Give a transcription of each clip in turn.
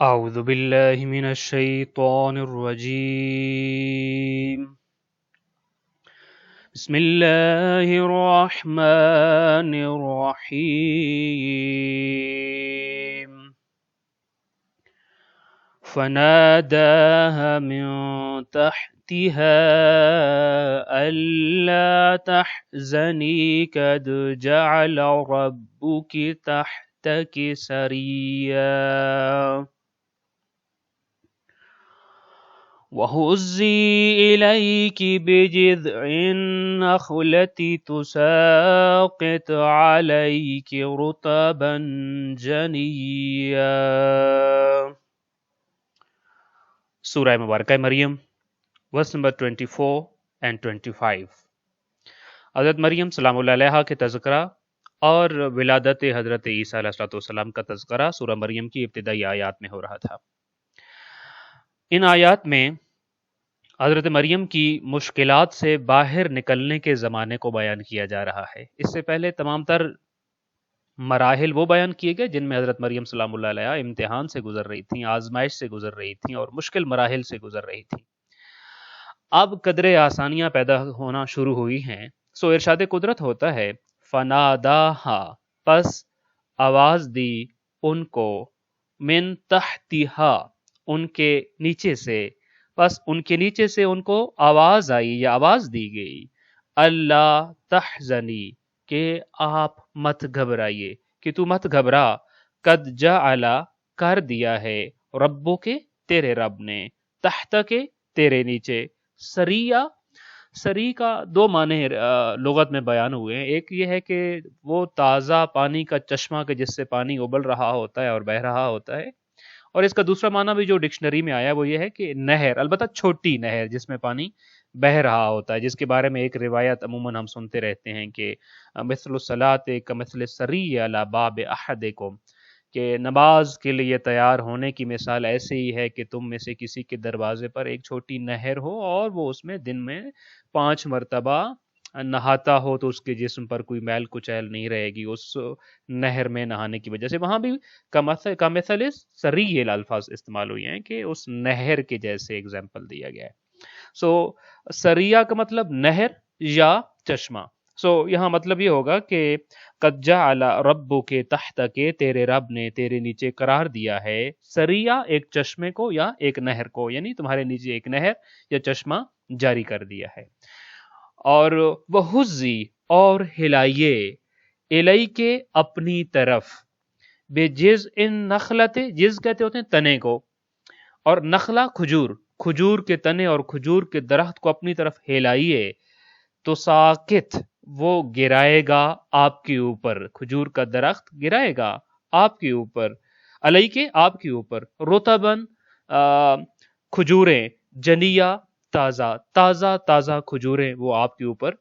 أعوذ بالله من الشيطان الرجيم. بسم الله الرحمن الرحيم. فناداها من تحتها ألا تحزني قد جعل ربك تحتك سريا وهزي إليك بجذع النخلة تساقط عليك رطبا جنيا. سورہ مبارکہ مریم ورس نمبر 24 and 25. حضرت مریم سلام اللہ علیہا کے تذکرہ اور ولادت حضرت عیسیٰ علیہ السلام کا تذکرہ سورہ مریم کی ابتدائی آیات میں ہو رہا تھا. ان آیات میں حضرت مریم کی مشکلات سے باہر نکلنے کے زمانے کو بیان کیا جا رہا ہے. اس سے پہلے تمام تر مراحل وہ بیان کیے گئے جن میں حضرت مریم سلام اللہ علیہا امتحان سے گزر رہی تھیں، آزمائش سے گزر رہی تھیں اور مشکل مراحل سے گزر رہی تھیں. اب قدر آسانیاں پیدا ہونا شروع ہوئی ہیں. سو ارشاد قدرت ہوتا ہے فناداہا، پس آواز دی ان کو، من تحتہا، ان کے نیچے سے، پس ان کے نیچے سے ان کو آواز آئی یا آواز دی گئی، اللہ تحزنی، کہ آپ مت گھبرائیے، کہ تو مت گھبرا، قد جعل، کر دیا ہے، ربو کے، تیرے رب نے، تحت کے، تیرے نیچے، سریا. سری کا دو معنی لغت میں بیان ہوئے ہیں. ایک یہ ہے کہ وہ تازہ پانی کا چشمہ کہ جس سے پانی ابل رہا ہوتا ہے اور بہ رہا ہوتا ہے، اور اس کا دوسرا معنی بھی جو ڈکشنری میں آیا وہ یہ ہے کہ نہر، البتہ چھوٹی نہر جس میں پانی بہ رہا ہوتا ہے، جس کے بارے میں ایک روایت عموماً ہم سنتے رہتے ہیں کہ مثل الصلاۃ کمثل السری علی باب احدکم، کہ نماز کے لیے تیار ہونے کی مثال ایسے ہی ہے کہ تم میں سے کسی کے دروازے پر ایک چھوٹی نہر ہو اور وہ اس میں دن میں 5 مرتبہ نہاتا ہو تو اس کے جسم پر کوئی میل کچیل نہیں رہے گی اس نہر میں نہانے کی وجہ سے. وہاں بھی کمثل سری الفاظ استعمال ہوئے ہیں کہ اس نہر کے جیسے اگزامپل دیا گیا ہے. سو سریا کا مطلب نہر یا چشمہ. سو یہاں مطلب یہ ہوگا کہ قد جعل ربک کے تحت کے، تیرے رب نے تیرے نیچے قرار دیا ہے، سریا ایک چشمے کو یا ایک نہر کو، یعنی تمہارے نیچے ایک نہر یا چشمہ جاری کر دیا ہے. اور وہزی، اور ہلائیے، الی کے، اپنی طرف، بے جز ان نخلت، جز کہتے ہوتے ہیں تنے کو، اور نخلا کھجور، کھجور کے تنے اور کھجور کے درخت کو اپنی طرف ہلائیے، تو ساکت، وہ گرائے گا آپ کے اوپر، کھجور کا درخت گرائے گا آپ کے اوپر، علیہ کے، آپ کے اوپر، رطبن، کھجوریں، جنیا، تازہ تازہ تازہ کھجوریں وہ آپ کے اوپر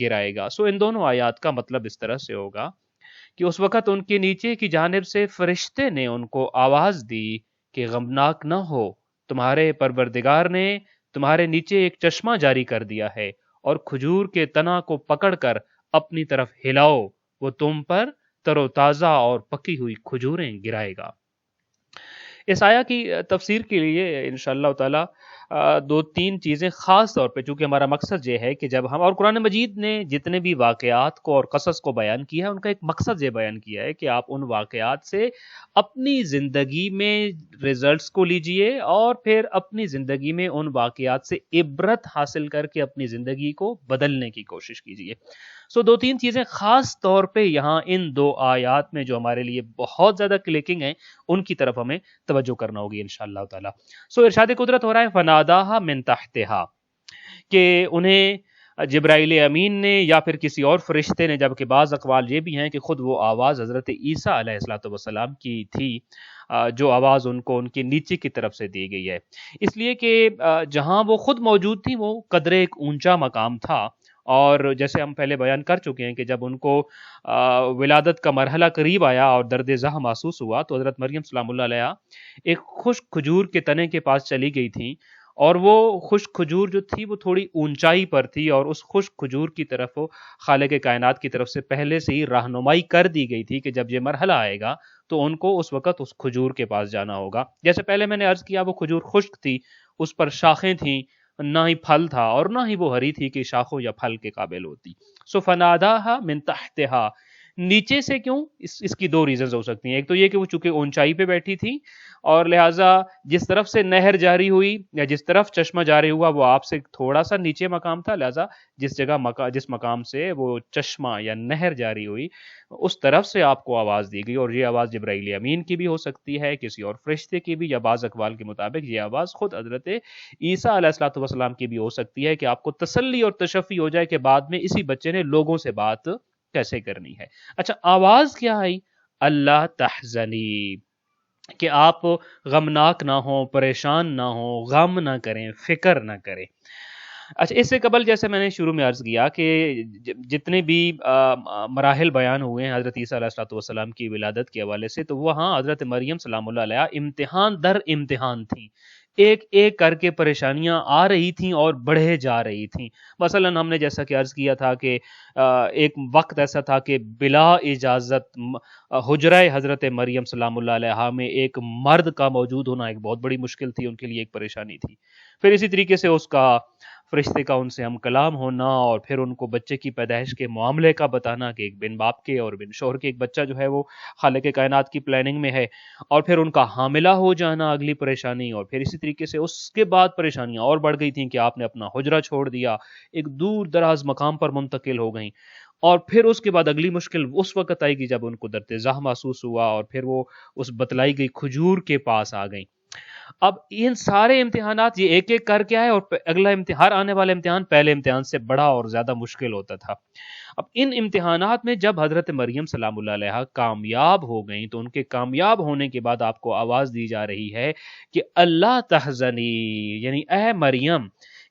گرائے گا. سو ان دونوں آیات کا مطلب اس طرح سے ہوگا کہ اس وقت ان کے نیچے کی جانب سے فرشتے نے ان کو آواز دی کہ غمناک نہ ہو، تمہارے پروردگار نے تمہارے نیچے ایک چشمہ جاری کر دیا ہے اور کھجور کے تنا کو پکڑ کر اپنی طرف ہلاؤ، وہ تم پر تر و تازہ اور پکی ہوئی کھجوریں گرائے گا. اس آیا کی تفسیر کے لیے انشاءاللہ تعالی 2-3 چیزیں خاص طور پہ، چونکہ ہمارا مقصد یہ ہے کہ جب ہم، اور قرآن مجید نے جتنے بھی واقعات کو اور قصص کو بیان کیا ہے ان کا ایک مقصد یہ بیان کیا ہے کہ آپ ان واقعات سے اپنی زندگی میں ریزلٹس کو لیجئے اور پھر اپنی زندگی میں ان واقعات سے عبرت حاصل کر کے اپنی زندگی کو بدلنے کی کوشش کیجئے. سو 2-3 چیزیں خاص طور پہ یہاں ان 2 آیات میں جو ہمارے لیے بہت زیادہ کلکنگ ہیں ان کی طرف ہمیں توجہ کرنا ہوگی انشاءاللہ تعالی. سو ارشاد قدرت ہو رہا ہے فناداہا من تحتہا، کہ انہیں جبرائیل امین نے یا پھر کسی اور فرشتے نے، جبکہ بعض اقوال یہ بھی ہیں کہ خود وہ آواز حضرت عیسیٰ علیہ السلام کی تھی، جو آواز ان کو ان کے نیچے کی طرف سے دی گئی ہے، اس لیے کہ جہاں وہ خود موجود تھی وہ قدر ایک اونچا مقام تھا. اور جیسے ہم پہلے بیان کر چکے ہیں کہ جب ان کو ولادت کا مرحلہ قریب آیا اور درد زہ محسوس ہوا تو حضرت مریم سلام اللہ علیہ ایک خشک کھجور کے تنے کے پاس چلی گئی تھیں اور وہ خشک کھجور جو تھی وہ تھوڑی اونچائی پر تھی، اور اس خشک کھجور کی طرف خالق کائنات کی طرف سے پہلے سے ہی رہنمائی کر دی گئی تھی کہ جب یہ مرحلہ آئے گا تو ان کو اس وقت اس کھجور کے پاس جانا ہوگا. جیسے پہلے میں نے عرض کیا وہ کھجور خشک تھی، اس پر شاخیں تھیں، نہ ہی پھل تھا اور نہ ہی وہ ہری تھی کہ شاخوں یا پھل کے قابل ہوتی. سو فناداها من تحتها، نیچے سے کیوں؟ اس کی دو ریزنز ہو سکتی ہیں. ایک تو یہ کہ وہ چونکہ اونچائی پہ بیٹھی تھی اور لہٰذا جس طرف سے نہر جاری ہوئی یا جس طرف چشمہ جاری ہوا وہ آپ سے تھوڑا سا نیچے مقام تھا، لہٰذا جس مقام سے وہ چشمہ یا نہر جاری ہوئی اس طرف سے آپ کو آواز دی گئی. اور یہ آواز جبرائیل امین کی بھی ہو سکتی ہے، کسی اور فرشتے کی بھی، یا بعض اقوال کے مطابق یہ آواز خود حضرت عیسیٰ علیہ الصلوۃ والسلام کی بھی ہو سکتی ہے کہ آپ کو تسلی اور تشفی ہو جائے کہ بعد میں اسی بچے نے لوگوں سے بات کیسے کرنی ہے. اچھا، آواز کیا آئی؟ اللہ تحزنی، کہ آپ غمناک نہ ہوں، پریشان نہ ہوں، غم نہ کریں، فکر نہ کریں. اچھا، اس سے قبل جیسے میں نے شروع میں عرض کیا کہ جتنے بھی مراحل بیان ہوئے ہیں حضرت عیسیٰ علیہ الصلوۃ والسلام کی ولادت کے حوالے سے، تو وہاں حضرت مریم سلام اللہ علیہ امتحان در امتحان تھیں، ایک ایک کر کے پریشانیاں آ رہی تھیں اور بڑھے جا رہی تھیں. مثلا ہم نے جیسا کہ عرض کیا تھا کہ ایک وقت ایسا تھا کہ بلا اجازت حجرہ حضرت مریم سلام اللہ علیہ میں ایک مرد کا موجود ہونا ایک بہت بڑی مشکل تھی، ان کے لیے ایک پریشانی تھی. پھر اسی طریقے سے اس کا فرشتے کا ان سے ہم کلام ہونا، اور پھر ان کو بچے کی پیدائش کے معاملے کا بتانا کہ ایک بن باپ کے اور بن شوہر کے ایک بچہ جو ہے وہ خالق کائنات کی پلاننگ میں ہے، اور پھر ان کا حاملہ ہو جانا اگلی پریشانی. اور پھر اسی طریقے سے اس کے بعد پریشانیاں اور بڑھ گئی تھیں کہ آپ نے اپنا حجرہ چھوڑ دیا، ایک دور دراز مقام پر منتقل ہو گئیں. اور پھر اس کے بعد اگلی مشکل اس وقت آئے گی جب ان کو درد محسوس ہوا، اور پھر وہ اس بتلائی گئی کھجور کے پاس آ گئیں. اب ان سارے امتحانات یہ ایک ایک کر کے آئے، اور اگلا امتحان، آنے والا امتحان پہلے امتحان سے بڑا اور زیادہ مشکل ہوتا تھا. اب ان امتحانات میں جب حضرت مریم سلام اللہ علیہ کامیاب ہو گئیں تو ان کے کامیاب ہونے کے بعد آپ کو آواز دی جا رہی ہے کہ اللہ تحزنی، یعنی اے مریم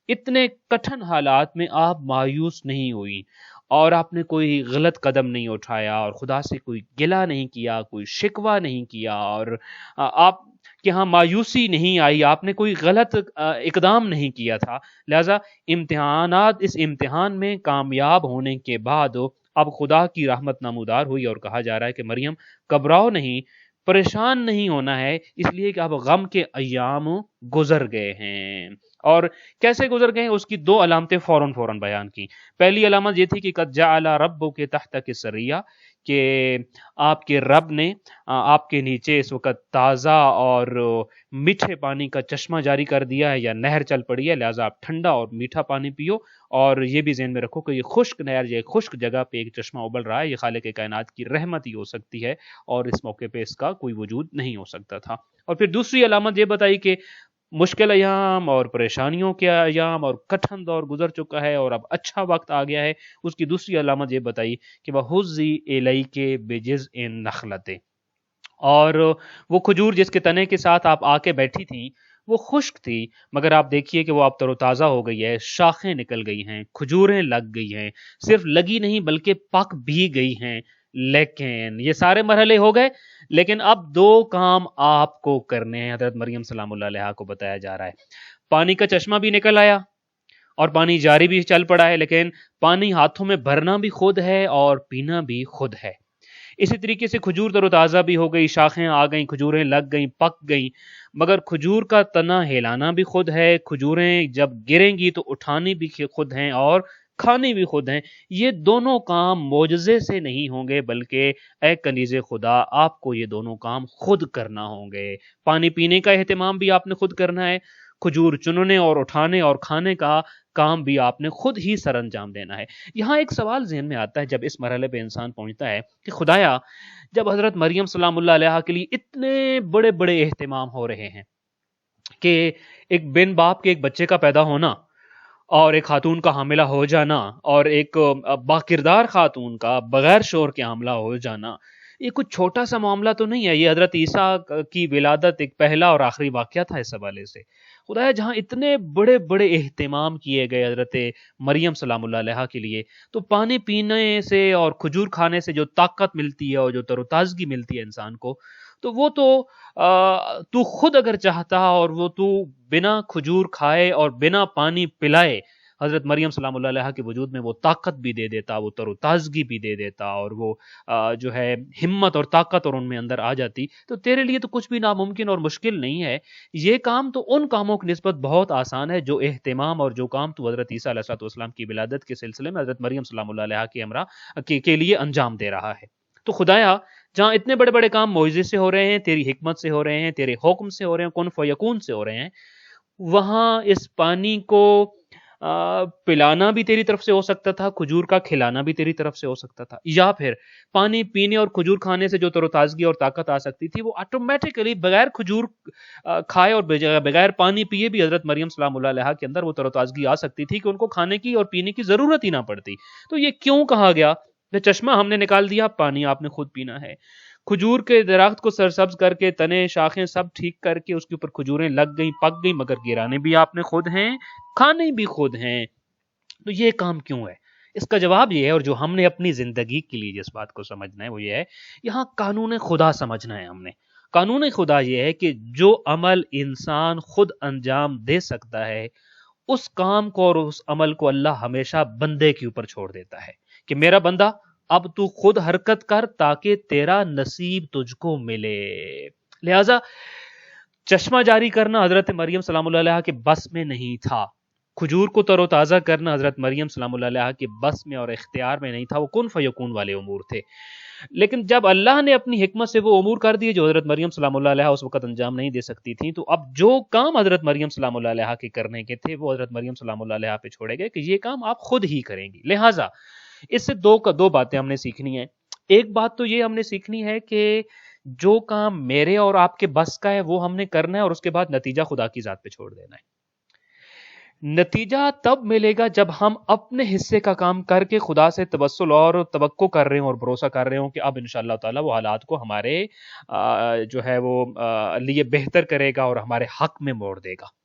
اتنے کٹھن حالات میں آپ مایوس نہیں ہوئی، اور آپ نے کوئی غلط قدم نہیں اٹھایا، اور خدا سے کوئی گلہ نہیں کیا، کوئی شکوہ نہیں کیا، اور آپ کہ ہاں مایوسی نہیں آئی، آپ نے کوئی غلط اقدام نہیں کیا تھا. لہذا اس امتحان میں کامیاب ہونے کے بعد اب خدا کی رحمت نمودار ہوئی، اور کہا جا رہا ہے کہ مریم گھبراؤ نہیں، پریشان نہیں ہونا ہے، اس لیے کہ اب غم کے ایام گزر گئے ہیں. اور کیسے گزر گئے ہیں اس کی دو علامتیں فوراً بیان کی. پہلی علامت یہ تھی کہ قد جعل ربک تحتک سریہ، کہ آپ کے رب نے آپ کے نیچے اس وقت تازہ اور میٹھے پانی کا چشمہ جاری کر دیا ہے، یا نہر چل پڑی ہے، لہٰذا آپ ٹھنڈا اور میٹھا پانی پیو. اور یہ بھی ذہن میں رکھو کہ یہ خشک نہر، یہ خشک جگہ پہ ایک چشمہ ابل رہا ہے، یہ خالق کائنات کی رحمت ہی ہو سکتی ہے، اور اس موقع پہ اس کا کوئی وجود نہیں ہو سکتا تھا. اور پھر دوسری علامت یہ بتائی کہ مشکل ایام اور پریشانیوں کے ایام اور کٹھن دور گزر چکا ہے اور اب اچھا وقت آ گیا ہے. اس کی دوسری علامت یہ بتائی کہ وَهُزِّي إِلَيْكِ بِجِذْعِ النَّخْلَةِ، اور وہ کھجور جس کے تنے کے ساتھ آپ آ کے بیٹھی تھیں وہ خشک تھی، مگر آپ دیکھیے کہ وہ اب تر و تازہ ہو گئی ہے، شاخیں نکل گئی ہیں، کھجوریں لگ گئی ہیں، صرف لگی نہیں بلکہ پک بھی گئی ہیں. لیکن یہ سارے مرحلے ہو گئے، لیکن اب دو کام آپ کو کرنے ہیں. حضرت مریم سلام اللہ علیہ کو بتایا جا رہا ہے پانی کا چشمہ بھی نکل آیا اور پانی جاری بھی چل پڑا ہے، لیکن پانی ہاتھوں میں بھرنا بھی خود ہے اور پینا بھی خود ہے. اسی طریقے سے کھجور تر و تازہ بھی ہو گئی، شاخیں آ گئیں، کھجوریں لگ گئیں، پک گئیں، مگر کھجور کا تنا ہلانا بھی خود ہے، کھجوریں جب گریں گی تو اٹھانی بھی خود ہیں اور کھانی بھی خود ہیں. یہ دونوں کام معجزے سے نہیں ہوں گے، بلکہ اے کنیز خدا آپ کو یہ دونوں کام خود کرنا ہوں گے. پانی پینے کا اہتمام بھی آپ نے خود کرنا ہے، کھجور چننے اور اٹھانے اور کھانے کا کام بھی آپ نے خود ہی سر انجام دینا ہے. یہاں ایک سوال ذہن میں آتا ہے جب اس مرحلے پہ انسان پہنچتا ہے کہ خدایا جب حضرت مریم سلام اللہ علیہ کے لیے اتنے بڑے بڑے اہتمام ہو رہے ہیں کہ ایک بن باپ کے ایک بچے کا پیدا ہونا اور ایک خاتون کا حاملہ ہو جانا اور ایک باکردار خاتون کا بغیر شور کے حاملہ ہو جانا، یہ کچھ چھوٹا سا معاملہ تو نہیں ہے. یہ حضرت عیسیٰ کی ولادت ایک پہلا اور آخری واقعہ تھا اس حوالے سے. خدایا جہاں اتنے بڑے بڑے اہتمام کیے گئے حضرت مریم سلام اللہ علیہ کے لیے، تو پانی پینے سے اور کھجور کھانے سے جو طاقت ملتی ہے اور جو تر و تازگی ملتی ہے انسان کو، تو وہ تو تو خود اگر چاہتا اور وہ تو بنا کھجور کھائے اور بنا پانی پلائے حضرت مریم سلام اللہ علیہ کے وجود میں وہ طاقت بھی دے دیتا، وہ تر و تازگی بھی دے دیتا، اور وہ جو ہے ہمت اور طاقت اور ان میں اندر آ جاتی، تو تیرے لیے تو کچھ بھی ناممکن اور مشکل نہیں ہے۔ یہ کام تو ان کاموں کی نسبت بہت آسان ہے جو اہتمام اور جو کام تو حضرت عیسیٰ علیہ السلام کی ولادت کے سلسلے میں حضرت مریم سلام اللہ علیہ کے ہمراہ کے لیے انجام دے رہا ہے۔ تو خدایا جہاں اتنے بڑے بڑے کام معجزے سے ہو رہے ہیں، تیری حکمت سے ہو رہے ہیں، تیرے حکم سے ہو رہے ہیں، کن فیکون سے ہو رہے ہیں، وہاں اس پانی کو پلانا بھی تیری طرف سے ہو سکتا تھا، کھجور کا کھلانا بھی تیری طرف سے ہو سکتا تھا، یا پھر پانی پینے اور کھجور کھانے سے جو تر و تازگی اور طاقت آ سکتی تھی وہ آٹومیٹکلی بغیر کھجور کھائے اور بغیر پانی پیے بھی حضرت مریم سلام اللہ علیہ کے اندر وہ تر و تازگی آ سکتی تھی کہ ان کو کھانے کی اور پینے کی ضرورت ہی نہ پڑتی۔ تو یہ کیوں کہا گیا کہ چشمہ ہم نے نکال دیا، پانی آپ نے خود پینا ہے؟ کھجور کے درخت کو سرسبز کر کے تنے شاخیں سب ٹھیک کر کے اس کے اوپر کھجوریں لگ گئیں، پک گئیں، مگر گرانے بھی آپ نے خود ہیں، کھانے بھی خود ہیں۔ تو یہ کام کیوں ہے؟ اس کا جواب یہ ہے، اور جو ہم نے اپنی زندگی کے لیے جس بات کو سمجھنا ہے وہ یہ ہے، یہاں قانون خدا سمجھنا ہے ہم نے۔ قانون خدا یہ ہے کہ جو عمل انسان خود انجام دے سکتا ہے اس کام کو اور اس عمل کو اللہ ہمیشہ بندے کے اوپر چھوڑ دیتا ہے کہ میرا بندہ اب تو خود حرکت کر تاکہ تیرا نصیب تجھ کو ملے۔ لہذا چشمہ جاری کرنا حضرت مریم سلام اللہ علیہ کے بس میں نہیں تھا، کھجور کو تر و تازہ کرنا حضرت مریم سلام اللہ علیہ کے بس میں اور اختیار میں نہیں تھا، وہ کن فیکون والے امور تھے۔ لیکن جب اللہ نے اپنی حکمت سے وہ امور کر دیے جو حضرت مریم سلام اللہ علیہ اس وقت انجام نہیں دے سکتی تھیں، تو اب جو کام حضرت مریم سلام اللہ علیہ کے کرنے کے تھے وہ حضرت مریم سلام اللہ علیہ پہ چھوڑے گئے کہ یہ کام آپ خود ہی کریں گی۔ لہٰذا اس سے دو باتیں ہم نے سیکھنی ہیں۔ ایک بات تو یہ ہم نے سیکھنی ہے کہ جو کام میرے اور آپ کے بس کا ہے وہ ہم نے کرنا ہے، اور اس کے بعد نتیجہ خدا کی ذات پہ چھوڑ دینا ہے۔ نتیجہ تب ملے گا جب ہم اپنے حصے کا کام کر کے خدا سے توسل اور توقع کر رہے ہوں اور بھروسہ کر رہے ہوں کہ اب انشاءاللہ تعالی وہ حالات کو ہمارے جو ہے وہ لیے بہتر کرے گا اور ہمارے حق میں موڑ دے گا۔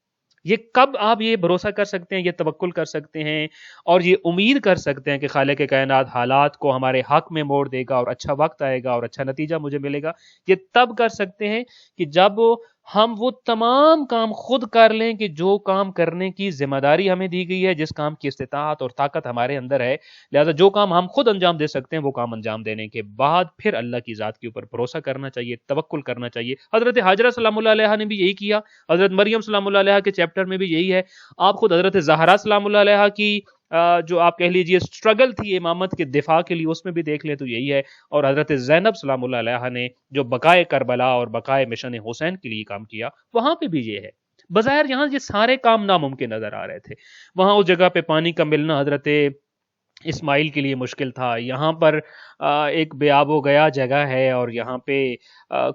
یہ کب آپ یہ بھروسہ کر سکتے ہیں، یہ توکل کر سکتے ہیں اور یہ امید کر سکتے ہیں کہ خالق کائنات حالات کو ہمارے حق میں موڑ دے گا اور اچھا وقت آئے گا اور اچھا نتیجہ مجھے ملے گا؟ یہ تب کر سکتے ہیں کہ جب ہم وہ تمام کام خود کر لیں کہ جو کام کرنے کی ذمہ داری ہمیں دی گئی ہے، جس کام کی استطاعت اور طاقت ہمارے اندر ہے۔ لہذا جو کام ہم خود انجام دے سکتے ہیں وہ کام انجام دینے کے بعد پھر اللہ کی ذات کے اوپر بھروسہ کرنا چاہیے، توکل کرنا چاہیے۔ حضرت حاجرہ سلام اللہ علیہ نے بھی یہی کیا، حضرت مریم سلام اللہ علیہ کے چیپٹر میں بھی یہی ہے۔ آپ خود حضرت زہرا سلام اللہ علیہ کی جو آپ کہہ لیجئے سٹرگل تھی امامت کے دفاع کے لیے، اس میں بھی دیکھ لیں تو یہی ہے، اور حضرت زینب سلام اللہ علیہ نے جو بقائے کربلا اور بقائے مشن حسین کے لیے کام کیا، وہاں پہ بھی یہ ہے۔ بظاہر یہاں یہ سارے کام ناممکن نظر آ رہے تھے، وہاں اس جگہ پہ پانی کا ملنا حضرت اسماعیل کے لیے مشکل تھا، یہاں پر ایک بے آب و گیا جگہ ہے اور یہاں پہ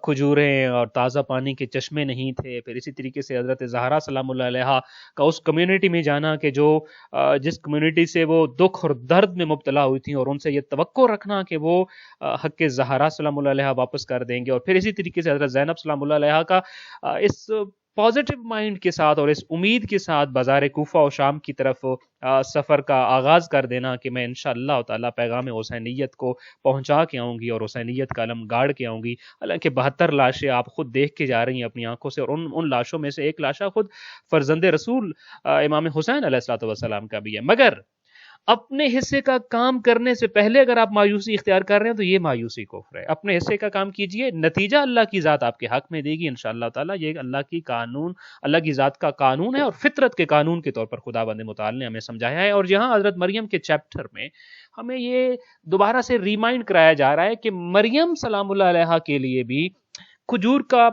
کھجوریں اور تازہ پانی کے چشمے نہیں تھے۔ پھر اسی طریقے سے حضرت زہرا سلام اللہ علیہ کا اس کمیونٹی میں جانا کہ جو جس کمیونٹی سے وہ دکھ اور درد میں مبتلا ہوئی تھیں، اور ان سے یہ توقع رکھنا کہ وہ حق زہرا سلام اللہ علیہ واپس کر دیں گے، اور پھر اسی طریقے سے حضرت زینب سلام اللہ علیہ کا اس پازیٹیو مائنڈ کے ساتھ اور اس امید کے ساتھ بازار کوفہ و شام کی طرف سفر کا آغاز کر دینا کہ میں انشاءاللہ تعالی پیغام حسینیت کو پہنچا کے آؤں گی اور حسینیت کا علم گاڑ کے آؤں گی۔ حالانکہ 72 لاشیں آپ خود دیکھ کے جا رہی ہیں اپنی آنکھوں سے، اور ان لاشوں میں سے ایک لاشا خود فرزند رسول امام حسین علیہ السلام کا بھی ہے۔ مگر اپنے حصے کا کام کرنے سے پہلے اگر آپ مایوسی اختیار کر رہے ہیں تو یہ مایوسی کفر ہے۔ اپنے حصے کا کام کیجئے، نتیجہ اللہ کی ذات آپ کے حق میں دے گی انشاءاللہ تعالی۔ یہ اللہ کی ذات کا قانون ہے اور فطرت کے قانون کے طور پر خداوند متعال نے ہمیں سمجھایا ہے۔ اور یہاں حضرت مریم کے چیپٹر میں ہمیں یہ دوبارہ سے ریمائنڈ کرایا جا رہا ہے کہ مریم سلام اللہ علیہ کے لیے بھی کھجور کا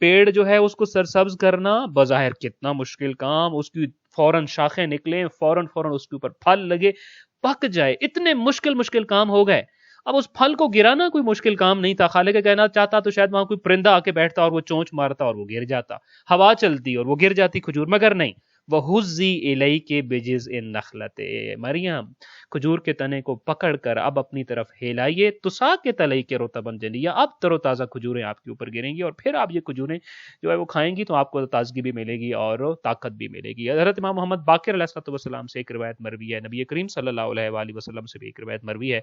پیڑ جو ہے اس کو سرسبز کرنا بظاہر کتنا مشکل کام، اس کی فوراً شاخیں نکلیں، فوراً اس کے اوپر پھل لگے، پک جائے، اتنے مشکل کام ہو گئے۔ اب اس پھل کو گرانا کوئی مشکل کام نہیں تھا، خالق کائنات چاہتا تو شاید وہاں کوئی پرندہ آ کے بیٹھتا اور وہ چونچ مارتا اور وہ گر جاتا، ہوا چلتی اور وہ گر جاتی کھجور، مگر نہیں۔ وَهُزِّي إِلَيْكِ بِجِذْعِ النَّخْلَةِ، مریم کھجور کے تنے کو پکڑ کر اب اپنی طرف ہلائیے، تُسَاقِطْ عَلَيْكِ رُطَبًا جَنِيًّا، اب تر و تازہ کھجوریں آپ کے اوپر گریں گی، اور پھر آپ یہ کھجوریں جو ہے وہ کھائیں گی تو آپ کو تازگی بھی ملے گی اور طاقت بھی ملے گی۔ حضرت امام محمد باقر علیہ السلام سے ایک روایت مروی ہے، نبی کریم صلی اللہ علیہ وآلہ وسلم سے بھی ایک روایت مروی ہے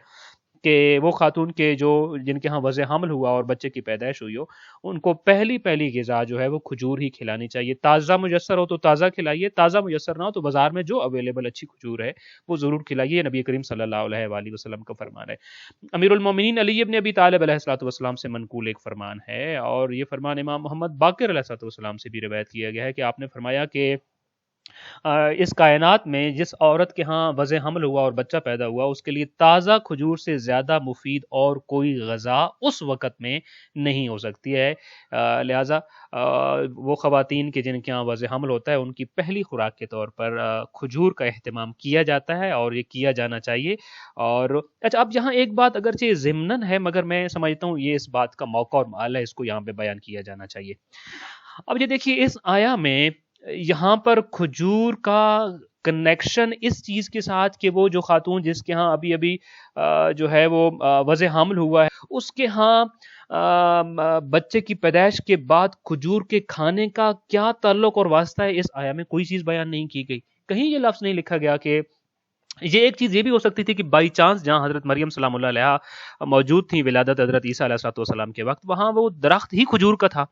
کہ وہ خاتون کے جن کے ہاں وضع حمل ہوا اور بچے کی پیدائش ہوئی ہو، ان کو پہلی غذا جو ہے وہ کھجور ہی کھلانی چاہیے. تازہ میسر ہو تو تازہ کھلائیے، تازہ میسر نہ ہو تو بازار میں جو اویلیبل اچھی کھجور ہے وہ ضرور کھلائیے. نبی کریم صلی اللہ علیہ وآلہ وسلم کا فرمان ہے. امیر المومنین علی ابن ابی طالب علیہ الصلوۃ والسلام سے منقول ایک فرمان ہے، اور یہ فرمان امام محمد باقر علیہ الصلوۃ والسلام سے بھی روایت کیا گیا ہے کہ آپ نے فرمایا کہ اس کائنات میں جس عورت کے ہاں وضع حمل ہوا اور بچہ پیدا ہوا، اس کے لیے تازہ کھجور سے زیادہ مفید اور کوئی غذا اس وقت میں نہیں ہو سکتی ہے. لہٰذا وہ خواتین کے جن کے ہاں وضع حمل ہوتا ہے ان کی پہلی خوراک کے طور پر کھجور کا اہتمام کیا جاتا ہے، اور یہ کیا جانا چاہیے. اور اچھا، اب یہاں ایک بات اگرچہ ضمناً ہے مگر میں سمجھتا ہوں یہ اس بات کا موقع اور محل ہے، اس کو یہاں پہ بیان کیا جانا چاہیے. اب یہ دیکھیے اس آیا میں یہاں پر کھجور کا کنیکشن اس چیز کے ساتھ کہ وہ جو خاتون جس کے ہاں ابھی جو ہے وہ وضع حمل ہوا ہے، اس کے ہاں بچے کی پیدائش کے بعد کھجور کے کھانے کا کیا تعلق اور واسطہ ہے، اس آیا میں کوئی چیز بیان نہیں کی گئی. کہیں یہ لفظ نہیں لکھا گیا کہ یہ ایک چیز یہ بھی ہو سکتی تھی کہ بائی چانس جہاں حضرت مریم سلام اللہ علیہ موجود تھیں ولادت حضرت عیسیٰ علیہ السلام کے وقت، وہاں وہ درخت ہی کھجور کا تھا.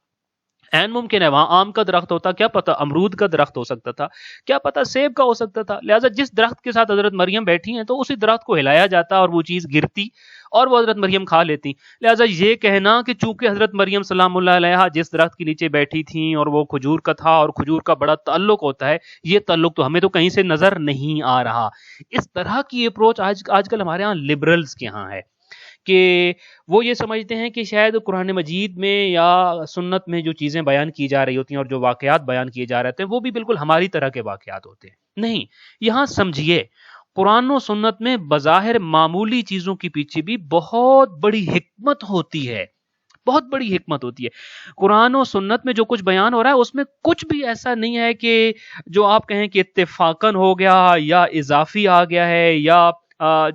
این ممکن ہے وہاں آم کا درخت ہوتا، کیا پتا امرود کا درخت ہو سکتا تھا، کیا پتا سیب کا ہو سکتا تھا. لہٰذا جس درخت کے ساتھ حضرت مریم بیٹھی ہیں تو اسی درخت کو ہلایا جاتا اور وہ چیز گرتی اور وہ حضرت مریم کھا لیتی. لہٰذا یہ کہنا کہ چونکہ حضرت مریم سلام اللہ علیہ جس درخت کے نیچے بیٹھی تھیں اور وہ کھجور کا تھا اور کھجور کا بڑا تعلق ہوتا ہے، یہ تعلق تو ہمیں تو کہیں سے نظر نہیں آ رہا. اس طرح کی اپروچ آج کل ہمارے ہاں لبرلز کے ہاں ہے کہ وہ یہ سمجھتے ہیں کہ شاید قرآن مجید میں یا سنت میں جو چیزیں بیان کی جا رہی ہوتی ہیں اور جو واقعات بیان کیے جا رہے ہیں وہ بھی بالکل ہماری طرح کے واقعات ہوتے ہیں. نہیں، یہاں سمجھیے قرآن و سنت میں بظاہر معمولی چیزوں کے پیچھے بھی بہت بڑی حکمت ہوتی ہے، بہت بڑی حکمت ہوتی ہے. قرآن و سنت میں جو کچھ بیان ہو رہا ہے اس میں کچھ بھی ایسا نہیں ہے کہ جو آپ کہیں کہ اتفاقاً ہو گیا یا اضافی آ گیا ہے یا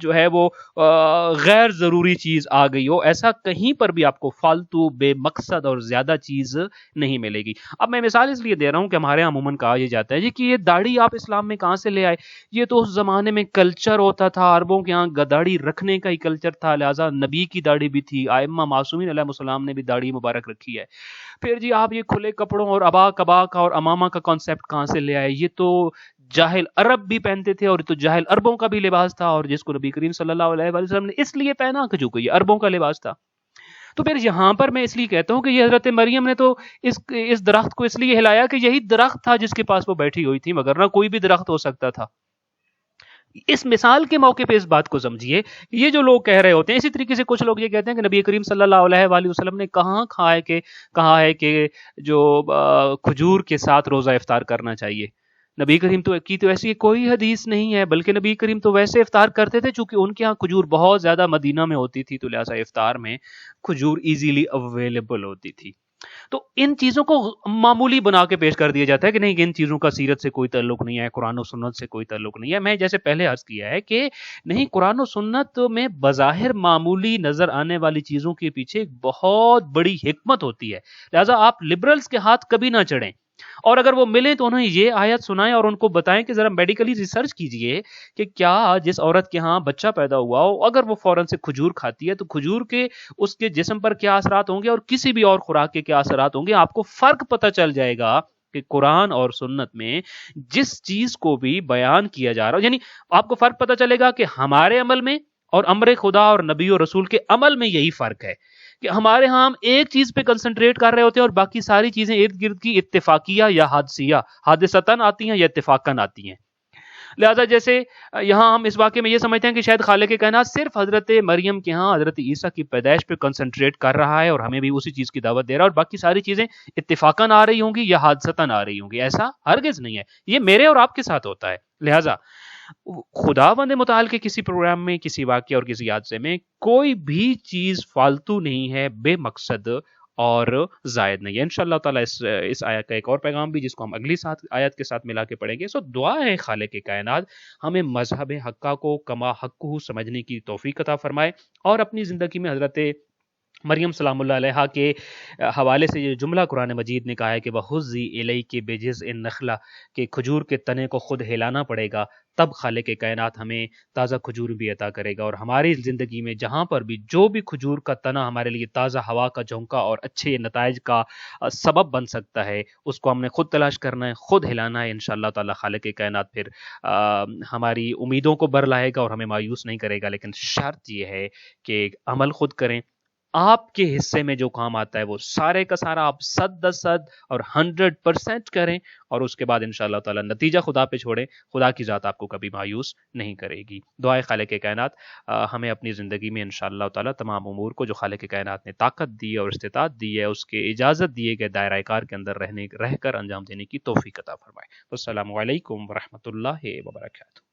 جو ہے وہ غیر ضروری چیز آ گئی ہو. ایسا کہیں پر بھی آپ کو فالتو بے مقصد اور زیادہ چیز نہیں ملے گی. اب میں مثال اس لیے دے رہا ہوں کہ ہمارے یہاں عموماً کہا یہ جاتا ہے کہ یہ داڑھی آپ اسلام میں کہاں سے لے آئے، یہ تو اس زمانے میں کلچر ہوتا تھا، عربوں کے یہاں داڑھی رکھنے کا ہی کلچر تھا، لہٰذا نبی کی داڑھی بھی تھی، ائمہ معصومین علیہ السلام نے بھی داڑھی مبارک رکھی ہے. پھر جی آپ یہ کھلے کپڑوں اور ابا کبا کا اور امامہ کا کانسیپٹ کہاں سے لے آئے، یہ تو جاہل عرب بھی پہنتے تھے اور یہ تو جاہل عربوں کا بھی لباس تھا، اور جس کو نبی کریم صلی اللہ علیہ وسلم نے اس لیے پہنا کہ چونکہ یہ عربوں کا لباس تھا. تو پھر یہاں پر میں اس لیے کہتا ہوں کہ یہ حضرت مریم نے تو اس درخت کو اس لیے ہلایا کہ یہی درخت تھا جس کے پاس وہ بیٹھی ہوئی تھی، مگر نہ کوئی بھی درخت ہو سکتا تھا. اس مثال کے موقع پہ اس بات کو سمجھیے. یہ جو لوگ کہہ رہے ہوتے ہیں، اسی طریقے سے کچھ لوگ یہ کہتے ہیں کہ نبی کریم صلی اللہ علیہ وآلہ وسلم نے کہا ہے کہ جو کھجور کے ساتھ روزہ افطار کرنا چاہیے. نبی کریم تو ایسی کوئی حدیث نہیں ہے، بلکہ نبی کریم تو ویسے افطار کرتے تھے چونکہ ان کے ہاں کھجور بہت زیادہ مدینہ میں ہوتی تھی، تو لہٰذا افطار میں کھجور ایزیلی اویلیبل ہوتی تھی. تو ان چیزوں کو معمولی بنا کے پیش کر دیا جاتا ہے کہ نہیں، ان چیزوں کا سیرت سے کوئی تعلق نہیں ہے، قرآن و سنت سے کوئی تعلق نہیں ہے. میں جیسے پہلے عرض کیا ہے کہ نہیں، قرآن و سنت میں بظاہر معمولی نظر آنے والی چیزوں کے پیچھے ایک بہت بڑی حکمت ہوتی ہے. لہٰذا آپ لبرلز کے ہاتھ کبھی نہ چڑھیں، اور اگر وہ ملیں تو انہیں یہ آیت سنائیں اور ان کو بتائیں کہ ذرا میڈیکلی ریسرچ کیجئے کہ کیا جس عورت کے ہاں بچہ پیدا ہوا ہو اگر وہ فوراً سے کھجور کھاتی ہے تو کھجور کے اس کے جسم پر کیا اثرات ہوں گے اور کسی بھی اور خوراک کے کیا اثرات ہوں گے. آپ کو فرق پتہ چل جائے گا کہ قرآن اور سنت میں جس چیز کو بھی بیان کیا جا رہا ہے، یعنی آپ کو فرق پتہ چلے گا کہ ہمارے عمل میں اور امر خدا اور نبی اور رسول کے عمل میں یہی فرق ہے کہ ہمارے ہاں ہم ایک چیز پہ کنسنٹریٹ کر رہے ہوتے ہیں اور باقی ساری چیزیں ارد گرد کی اتفاقیہ یا حادثتاً آتی ہیں یا اتفاقاً آتی ہیں. لہٰذا جیسے یہاں ہم اس واقعے میں یہ سمجھتے ہیں کہ شاید خالق کائنات صرف حضرت مریم کے ہاں حضرت عیسیٰ کی پیدائش پہ کنسنٹریٹ کر رہا ہے اور ہمیں بھی اسی چیز کی دعوت دے رہا ہے، اور باقی ساری چیزیں اتفاقاً آ رہی ہوں گی یا حادثتاً آ رہی ہوں گی. ایسا ہرگز نہیں ہے، یہ میرے اور آپ کے ساتھ ہوتا ہے. لہٰذا خداوند متعال کے کسی پروگرام میں، کسی واقعے اور کسی حادثے میں کوئی بھی چیز فالتو نہیں ہے، بے مقصد اور زائد نہیں ہے. انشاءاللہ تعالیٰ اس آیت کا ایک اور پیغام بھی جس کو ہم اگلی آیت کے ساتھ ملا کے پڑھیں گے. دعا ہے خالق کائنات ہمیں مذہب حقہ کو کما حق سمجھنے کی توفیق عطا فرمائے اور اپنی زندگی میں حضرت مریم سلام اللہ علیہ کے حوالے سے یہ جملہ قرآن مجید نے کہا ہے کہ وَحُزِّی إِلَيْكِ بِجِذْعِ النَّخْلَةِ کہ کھجور کے تنے کو خود ہلانا پڑے گا، تب خالق کائنات ہمیں تازہ کھجور بھی عطا کرے گا۔ اور ہماری زندگی میں جہاں پر بھی جو بھی کھجور کا تنا ہمارے لیے تازہ ہوا کا جھونکا اور اچھے نتائج کا سبب بن سکتا ہے، اس کو ہم نے خود تلاش کرنا ہے، خود ہلانا ہے۔ انشاءاللہ تعالی خالق کائنات پھر ہماری امیدوں کو برلائے گا اور ہمیں مایوس نہیں کرے گا، لیکن شرط یہ ہے کہ عمل خود کریں۔ آپ کے حصے میں جو کام آتا ہے وہ سارے کا سارا آپ 100% اور 100% کریں، اور اس کے بعد انشاءاللہ تعالی نتیجہ خدا پہ چھوڑیں۔ خدا کی ذات آپ کو کبھی مایوس نہیں کرے گی۔ دعائے خالق کائنات ہمیں اپنی زندگی میں انشاءاللہ تعالی تمام امور کو جو خالق کائنات نے طاقت دی ہے اور استطاعت دی ہے، اس کے اجازت دیے گئے دائرہ کار کے اندر رہ کر انجام دینے کی توفیق عطا فرمائے۔ السلام علیکم ورحمۃ اللہ وبرکاتہ۔